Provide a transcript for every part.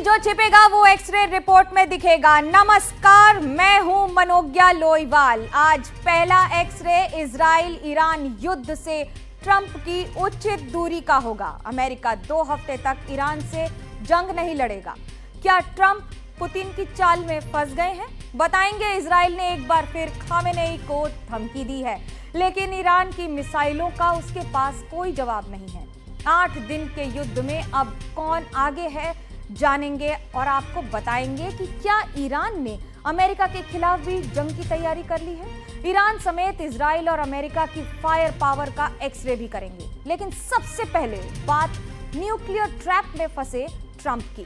जो छिपेगा वो x ray report में दिखेगा। नमस्कार, मैं हूं मनोज्ञा लोईवाल। आज पहला एक्सरे इजराइल ईरान युद्ध से ट्रंप की उचित दूरी का होगा। अमेरिका 2 हफ्ते तक ईरान से जंग नहीं लड़ेगा। क्या ट्रंप पुतिन की चाल में फंस गए हैं? बताएंगे। इजराइल ने एक बार फिर खामेनेई को धमकी दी है, लेकिन ईरान की मिसाइलों का उसके पास कोई जवाब नहीं है। 8 दिन के युद्ध में अब कौन आगे है जानेंगे और आपको बताएंगे कि क्या ईरान ने अमेरिका के खिलाफ भी जंग की तैयारी कर ली है। ईरान समेत इजराइल और अमेरिका की फायर पावर का एक्सरे भी करेंगे। लेकिन सबसे पहले बात न्यूक्लियर ट्रैप में फंसे ट्रंप की।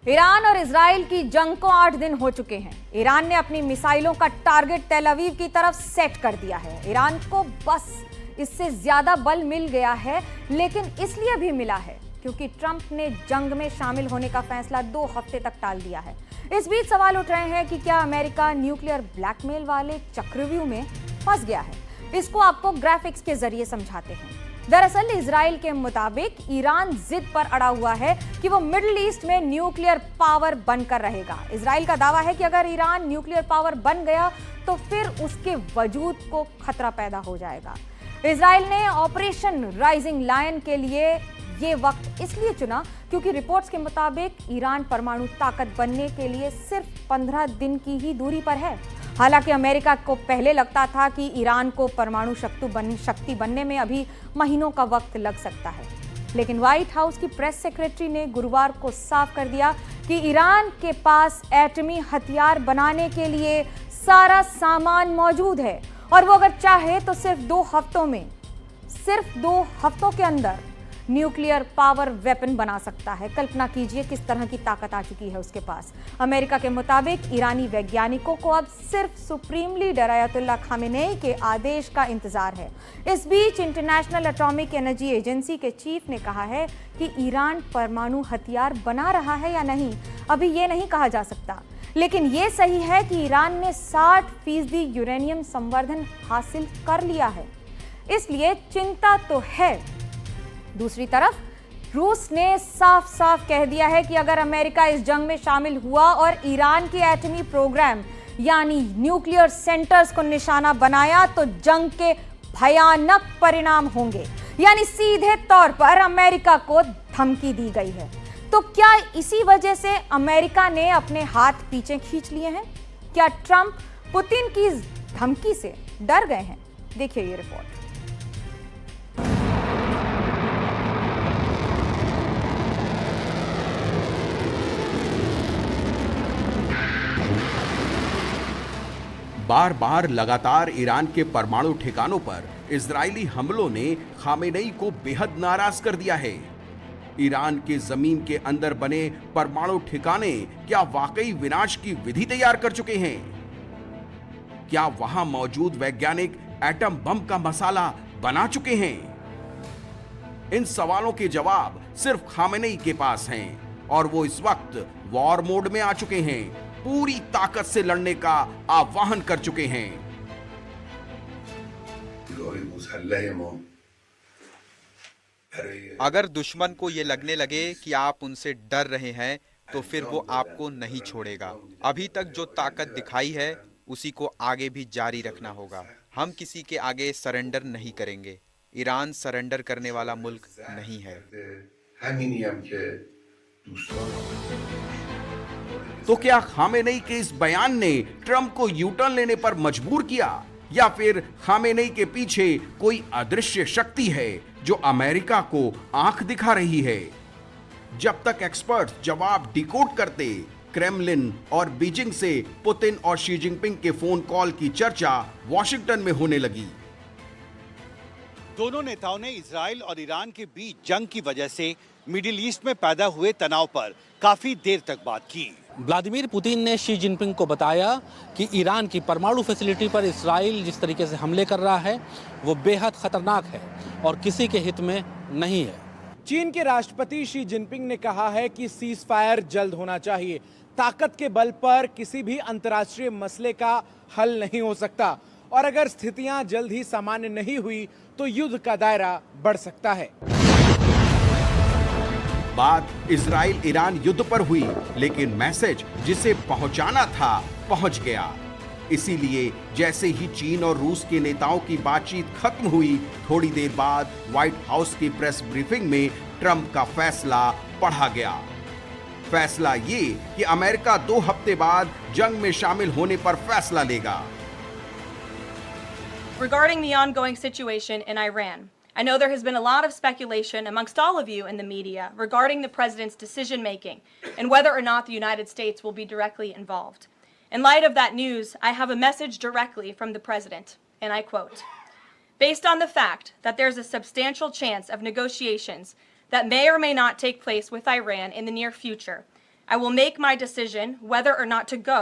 ईरान और इजराइल की जंग को 8 दिन हो चुके हैं। ईरान ने अपनी मिसाइलों का टारगेट तेल अवीव की तरफ सेट कर दिया है। ईरान को बस इससे ज्यादा बल मिल गया है, लेकिन इसलिए भी मिला है क्योंकि ट्रंप ने जंग में शामिल होने का फैसला 2 हफ्ते तक टाल दिया है। इस बीच सवाल उठ रहे हैं कि क्या अमेरिका न्यूक्लियर ब्लैकमेल वाले चक्रव्यूह में फंस गया है। इसको आपको ग्राफिक्स के जरिए समझाते हैं। दरअसल इजराइल के मुताबिक ईरान जिद पर अड़ा हुआ है कि वो मिडिल ईस्ट में न्यूक्लियर पावर बनकर रहेगा। इजराइल का दावा है कि अगर ईरान न्यूक्लियर पावर बन गया तो फिर उसके वजूद को खतरा पैदा हो जाएगा। इजराइल ने ऑपरेशन राइजिंग लायन के लिए ये वक्त इसलिए चुना क्योंकि रिपोर्ट्स के मुताबिक ईरान परमाणु ताकत बनने के लिए सिर्फ 15 दिन की ही दूरी पर है। हालांकि अमेरिका को पहले लगता था कि ईरान को परमाणु शक्ति बनने में अभी महीनों का वक्त लग सकता है, लेकिन व्हाइट हाउस की प्रेस सेक्रेटरी ने गुरुवार को साफ कर दिया कि ईरान के पास एटमी हथियार बनाने के लिए सारा सामान मौजूद है और वो अगर चाहे तो सिर्फ 2 हफ्तों के अंदर न्यूक्लियर पावर वेपन बना सकता है। कल्पना कीजिए किस तरह की ताकत आ चुकी है उसके पास। अमेरिका के मुताबिक ईरानी वैज्ञानिकों को अब सिर्फ सुप्रीम लीडर अयतुल्ला खामेनेई के आदेश का इंतजार है। इस बीच इंटरनेशनल एटॉमिक एनर्जी एजेंसी के चीफ ने कहा है कि ईरान परमाणु हथियार बना रहा है या नहीं, अभी ये नहीं कहा जा सकता, लेकिन ये सही है कि ईरान ने 60% यूरेनियम संवर्धन हासिल कर लिया है, इसलिए चिंता तो है। दूसरी तरफ रूस ने साफ साफ कह दिया है कि अगर अमेरिका इस जंग में शामिल हुआ और ईरान के एटमी प्रोग्राम यानी न्यूक्लियर सेंटर्स को निशाना बनाया तो जंग के भयानक परिणाम होंगे। यानी सीधे तौर पर अमेरिका को धमकी दी गई है। तो क्या इसी वजह से अमेरिका ने अपने हाथ पीछे खींच लिए हैं? क्या ट्रंप पुतिन की धमकी से डर गए हैं? देखिए ये रिपोर्ट। बार बार लगातार ईरान के परमाणु ठिकानों पर इजरायली हमलों ने खामेनेई को बेहद नाराज कर दिया है। ईरान के जमीन के अंदर बने परमाणु ठिकाने क्या वाकई विनाश की विधि तैयार कर चुके हैं? क्या वहां मौजूद वैज्ञानिक एटम बम का मसाला बना चुके हैं? इन सवालों के जवाब सिर्फ खामेनेई के पास हैं और वो इस वक्त वॉर मोड में आ चुके हैं। पूरी ताकत से लड़ने का आह्वान कर चुके हैं। अगर दुश्मन को ये लगने लगे कि आप उनसे डर रहे हैं तो फिर वो आपको नहीं छोड़ेगा। अभी तक जो ताकत दिखाई है उसी को आगे भी जारी रखना होगा। हम किसी के आगे सरेंडर नहीं करेंगे। ईरान सरेंडर करने वाला मुल्क नहीं है। तो क्या खामेनेई के इस बयान ने ट्रंप को यू टर्न लेने पर मजबूर किया, या फिर खामेनेई के पीछे कोई अदृश्य शक्ति है जो अमेरिका को आंख दिखा रही है? जब तक एक्सपर्ट्स जवाब डिकोड करते, क्रेमलिन और बीजिंग से पुतिन और शी जिनपिंग के फोन कॉल की चर्चा वॉशिंगटन में होने लगी। दोनों नेताओं ने इजराइल और ईरान के बीच जंग की वजह से मिडिल ईस्ट में पैदा हुए तनाव पर काफी देर तक बात की। व्लादिमीर पुतिन ने शी जिनपिंग को बताया कि ईरान की परमाणु फैसिलिटी पर इसराइल जिस तरीके से हमले कर रहा है वो बेहद खतरनाक है और किसी के हित में नहीं है। चीन के राष्ट्रपति शी जिनपिंग ने कहा है कि सीज फायर जल्द होना चाहिए। ताकत के बल पर किसी भी अंतर्राष्ट्रीय मसले का हल नहीं हो सकता और अगर स्थितियां जल्द ही सामान्य नहीं हुई तो युद्ध का दायरा बढ़ सकता है। बात इजराइल ईरान युद्ध पर हुई, लेकिन मैसेज जिसे पहुंचाना था पहुंच गया। इसीलिए जैसे ही चीन और रूस के नेताओं की बातचीत खत्म हुई, थोड़ी देर बाद व्हाइट हाउस की प्रेस ब्रीफिंग में ट्रंप का फैसला पढ़ा गया। फैसला ये कि अमेरिका 2 हफ्ते बाद जंग में शामिल होने पर फैसला लेगा। Regarding the ongoing situation in Iran, I know there has been a lot of speculation amongst all of you in the media regarding the president's decision making and whether or not the United States will be directly involved. In light of that news, I have a message directly from the president, and I quote, "Based on the fact that there's a substantial chance of negotiations that may or may not take place with Iran in the near future, I will make my decision whether or not to go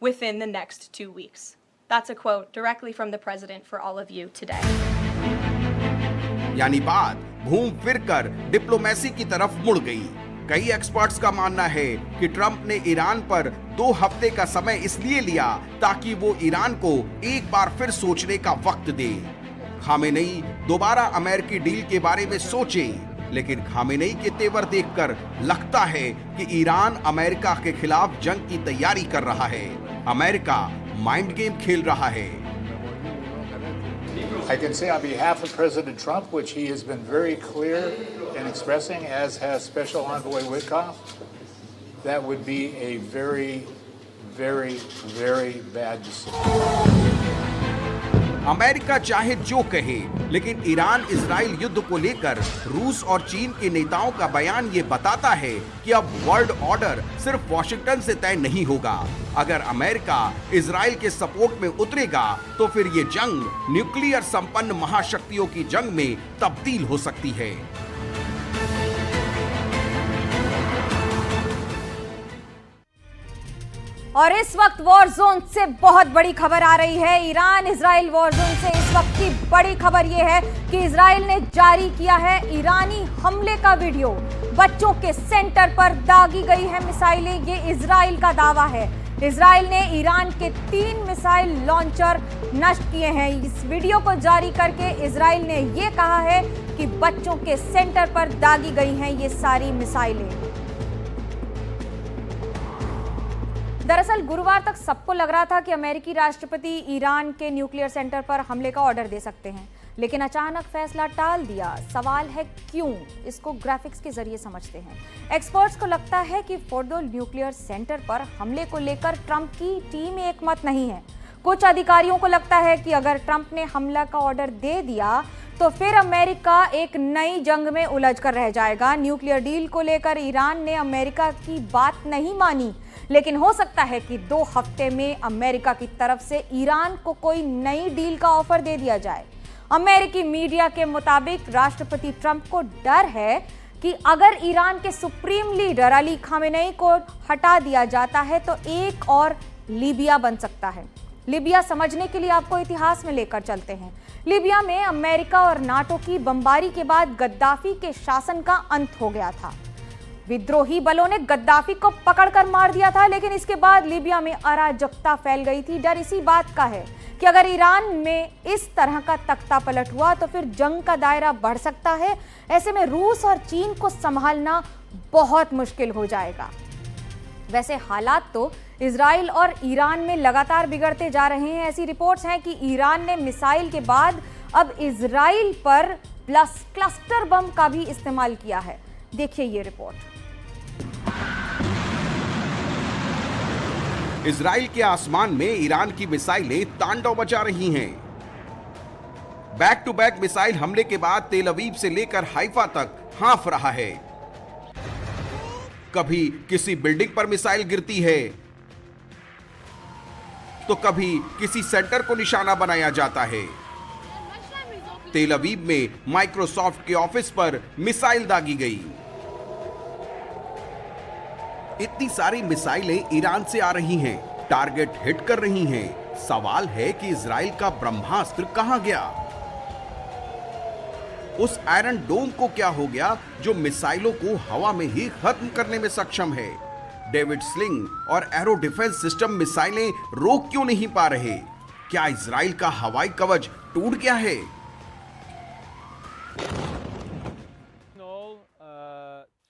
within the next 2 weeks." That's a quote directly from the president for all of you today. यानी बात घूम फिर कर diplomacy की तरफ मुड़ गई। कई एक्सपर्ट्स का मानना है कि ट्रंप ने ईरान पर 2 हफ्ते का समय इसलिए लिया ताकि वो ईरान को एक बार फिर सोचने का वक्त दे। खामेनेई दोबारा अमेरिकी डील के बारे में सोचें, लेकिन खामेनेई के तेवर देखकर लगता है कि ईरान अमेरिका के खिलाफ जंग की तैयारी कर रहा है। अमेरिका माइंड गेम खेल रहा है। I can say on behalf of President Trump, which he has been very clear in expressing, as has Special Envoy Witkoff, that would be a very, very, very bad decision. America चाहे जो कहे, लेकिन Iran Israel युद्ध को लेकर रूस और चीन के नेताओं का बयान ये बताता है कि अब वर्ल्ड ऑर्डर सिर्फ वॉशिंगटन से तय नहीं होगा। अगर अमेरिका इजराइल के सपोर्ट में उतरेगा तो फिर ये जंग न्यूक्लियर संपन्न महाशक्तियों की जंग में तब्दील हो सकती है। और इस वक्त वॉर जोन से बहुत बड़ी खबर आ रही है। ईरान इजराइल वॉर जोन से इस वक्त की बड़ी खबर यह है कि इजराइल ने जारी किया है ईरानी हमले का वीडियो। बच्चों के सेंटर पर दागी गई है मिसाइलें, ये इजराइल का दावा है। इजराइल ने ईरान के 3 मिसाइल लॉन्चर नष्ट किए हैं। इस वीडियो को जारी करके इजराइल ने यह कहा है कि बच्चों के सेंटर पर दागी गई हैं ये सारी मिसाइलें। दरअसल गुरुवार तक सबको लग रहा था कि अमेरिकी राष्ट्रपति ईरान के न्यूक्लियर सेंटर पर हमले का ऑर्डर दे सकते हैं, लेकिन अचानक फैसला टाल दिया। सवाल है क्यों? इसको ग्राफिक्स के जरिए समझते हैं। एक्सपर्ट्स को लगता है कि फोर्डो न्यूक्लियर सेंटर पर हमले को लेकर ट्रंप की टीम एकमत नहीं है। कुछ अधिकारियों को लगता है कि अगर ट्रंप ने हमला का ऑर्डर दे दिया तो फिर अमेरिका एक नई जंग में उलझ कर रह जाएगा। न्यूक्लियर डील को लेकर ईरान ने अमेरिका की बात नहीं मानी, लेकिन हो सकता है कि 2 हफ्ते में अमेरिका की तरफ से ईरान को कोई नई डील का ऑफर दे दिया जाए। अमेरिकी मीडिया के मुताबिक राष्ट्रपति ट्रंप को डर है कि अगर ईरान के सुप्रीम लीडर अली खामेनेई को हटा दिया जाता है तो एक और लीबिया बन सकता है। लीबिया समझने के लिए आपको इतिहास में लेकर चलते हैं। लीबिया में अमेरिका और नाटो की बमबारी के बाद गद्दाफी के शासन का अंत हो गया था। विद्रोही बलों ने गद्दाफी को पकड़कर मार दिया था, लेकिन इसके बाद लीबिया में अराजकता फैल गई थी। डर इसी बात का है कि अगर ईरान में इस तरह का तख्ता पलट हुआ तो फिर जंग का दायरा बढ़ सकता है। ऐसे में रूस और चीन को संभालना बहुत मुश्किल हो जाएगा। वैसे हालात तो इजराइल और ईरान में लगातार बिगड़ते जा रहे हैं। ऐसी रिपोर्ट्स हैं कि ईरान ने मिसाइल के बाद अब इजराइल पर क्लस्टर बम का भी इस्तेमाल किया है। देखिए ये रिपोर्ट। इजराइल के आसमान में ईरान की मिसाइलें तांडव मचा रही हैं। बैक टू बैक मिसाइल हमले के बाद तेल अवीव से लेकर हाइफा तक हाँफ रहा है। कभी किसी बिल्डिंग पर मिसाइल गिरती है तो कभी किसी सेंटर को निशाना बनाया जाता है। तेल अवीव में माइक्रोसॉफ्ट के ऑफिस पर मिसाइल दागी गई। इतनी सारी मिसाइलें ईरान से आ रही हैं, टारगेट हिट कर रही हैं। सवाल है कि इजराइल का ब्रह्मास्त्र कहां गया? उस आयरन डोम को क्या हो गया जो मिसाइलों को हवा में ही खत्म करने में सक्षम है? डेविड स्लिंग और एरो डिफेंस सिस्टम मिसाइलें रोक क्यों नहीं पा रहे? क्या इजराइल का हवाई कवच टूट गया है?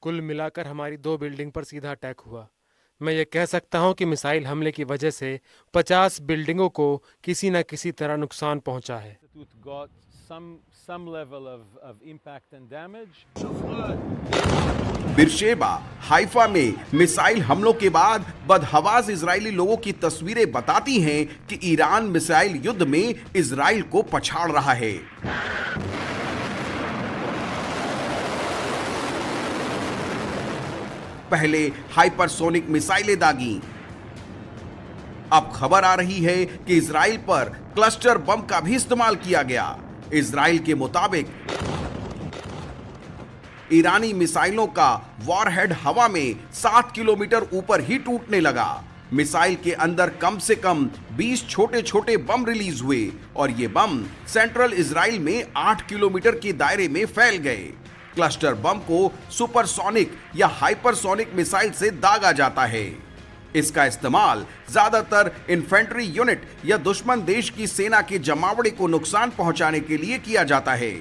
कुल मिलाकर हमारी 2 बिल्डिंग पर सीधा अटैक हुआ। मैं ये कह सकता हूं कि मिसाइल हमले की वजह से 50 बिल्डिंगों को किसी न किसी तरह नुकसान पहुंचा है। बिरशेबा, हाइफा में मिसाइल हमलों के बाद बदहवास इजरायली लोगों की तस्वीरें बताती हैं कि ईरान मिसाइल युद्ध में इजराइल को पछाड़ रहा है। पहले हाइपरसोनिक मिसाइलें दागी, अब खबर आ रही है कि इजराइल पर क्लस्टर बम का भी इस्तेमाल किया गया। इजराइल के मुताबिक ईरानी मिसाइलों का वॉरहेड हवा में 7 किलोमीटर ऊपर ही टूटने लगा। मिसाइल के अंदर कम से कम 20 छोटे छोटे बम रिलीज हुए और ये बम सेंट्रल इजराइल में 8 किलोमीटर के दायरे में फैल गए। क्लस्टर बम को सुपरसोनिक या हाइपरसोनिक मिसाइल से दागा जाता है। इसका इस्तेमाल ज्यादातर इन्फेंट्री यूनिट या दुश्मन देश की सेना के जमावड़े को नुकसान पहुंचाने के लिए किया जाता है।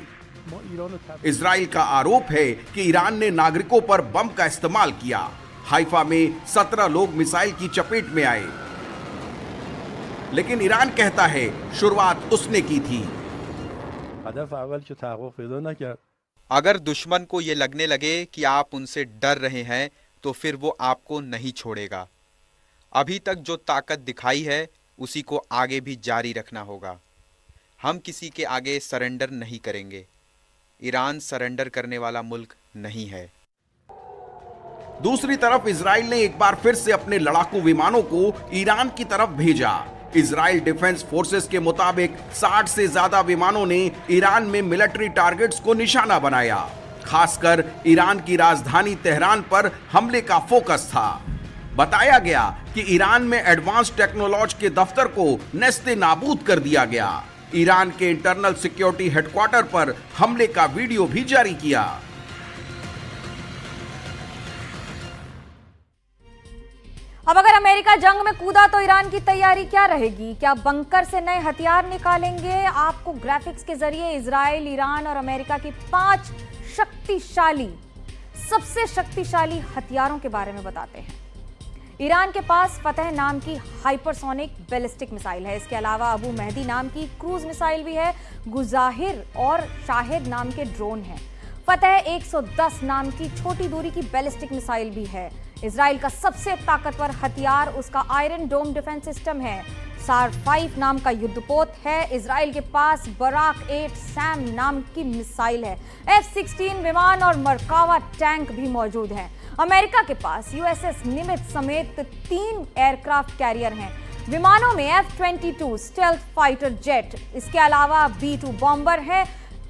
इजराइल का आरोप है कि ईरान ने नागरिकों पर बम का इस्तेमाल किया। हाइफा में 17 लोग मिसाइल की चपेट में आए, लेकिन ईरान कहता है शुरुआत उसने की थी। अगर दुश्मन को ये लगने लगे कि आप उनसे डर रहे हैं तो फिर वो आपको नहीं छोड़ेगा। अभी तक जो ताकत दिखाई है उसी को आगे भी जारी रखना होगा। हम किसी के आगे सरेंडर नहीं करेंगे। ईरान सरेंडर करने वाला मुल्क नहीं है। दूसरी तरफ इजराइल ने एक बार फिर से अपने लड़ाकू विमानों को ईरान की तरफ भेजा। इजराइल डिफेंस फोर्सेस के मुताबिक 60 से ज्यादा विमानों ने ईरान में मिलिट्री टारगेट्स को निशाना बनाया। खासकर ईरान की राजधानी तेहरान पर हमले का फोकस था। बताया गया कि ईरान में एडवांस टेक्नोलॉजी के दफ्तर को नेस्ते नाबूद कर दिया गया। ईरान के इंटरनल सिक्योरिटी हेडक्वार्टर पर हमले का वीडियो भी जारी किया। अब अगर अमेरिका जंग में कूदा तो ईरान की तैयारी क्या रहेगी? क्या बंकर से नए हथियार निकालेंगे? आपको ग्राफिक्स के जरिए इजराइल, ईरान और अमेरिका की 5 सबसे शक्तिशाली हथियारों के बारे में बताते हैं। ईरान के पास फतह नाम की हाइपरसोनिक बैलिस्टिक मिसाइल है। इसके अलावा अबू मेहदी नाम की क्रूज मिसाइल भी है। गुजाहिर और शाहिद नाम के ड्रोन हैं। फतह 110 नाम की छोटी दूरी की बैलिस्टिक मिसाइल भी है। इजराइल का सबसे ताकतवर हथियार उसका आयरन डोम डिफेंस सिस्टम है। सार 5 नाम का युद्धपोत है। इजराइल के पास बराक 8 सैम नाम की मिसाइल है। F-16 विमान और मरकावा टैंक भी मौजूद हैं। अमेरिका के पास USS निमित्ज समेत 3 एयरक्राफ्ट कैरियर हैं। विमानों में F-22 स्टेल्थ फाइटर जेट, इसके अलावा B-2 बॉम्बर है।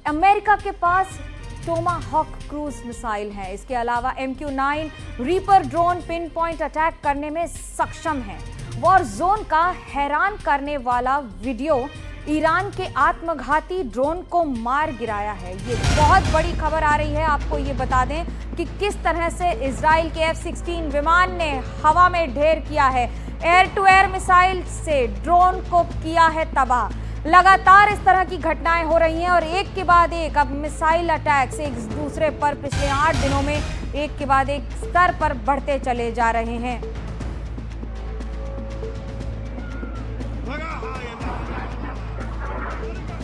अमेरिका के पास टोमाहॉक क्रूज मिसाइल है। इसके अलावा MQ-9 reaper drone pin point attack करने में सक्षम है। वॉर जोन का हैरान करने वाला वीडियो ईरान के आत्मघाती ड्रोन को मार गिराया है। ये बहुत बड़ी खबर आ रही है। आपको ये बता दें कि किस तरह से इजराइल के F-16 विमान ने हवा में ढेर किया है। एयर टू एयर मिसाइल से ड्रोन को किया है तबाह। लगातार इस तरह की घटनाएं हो रही हैं और एक के बाद एक अब मिसाइल अटैक्स एक दूसरे पर पिछले 8 दिनों में एक के बाद एक स्तर पर बढ़ते चले जा रहे हैं।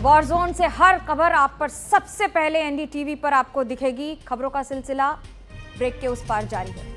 वॉर जोन से हर खबर आप पर सबसे पहले NDTV पर आपको दिखेगी। खबरों का सिलसिला ब्रेक के उस पार जारी है।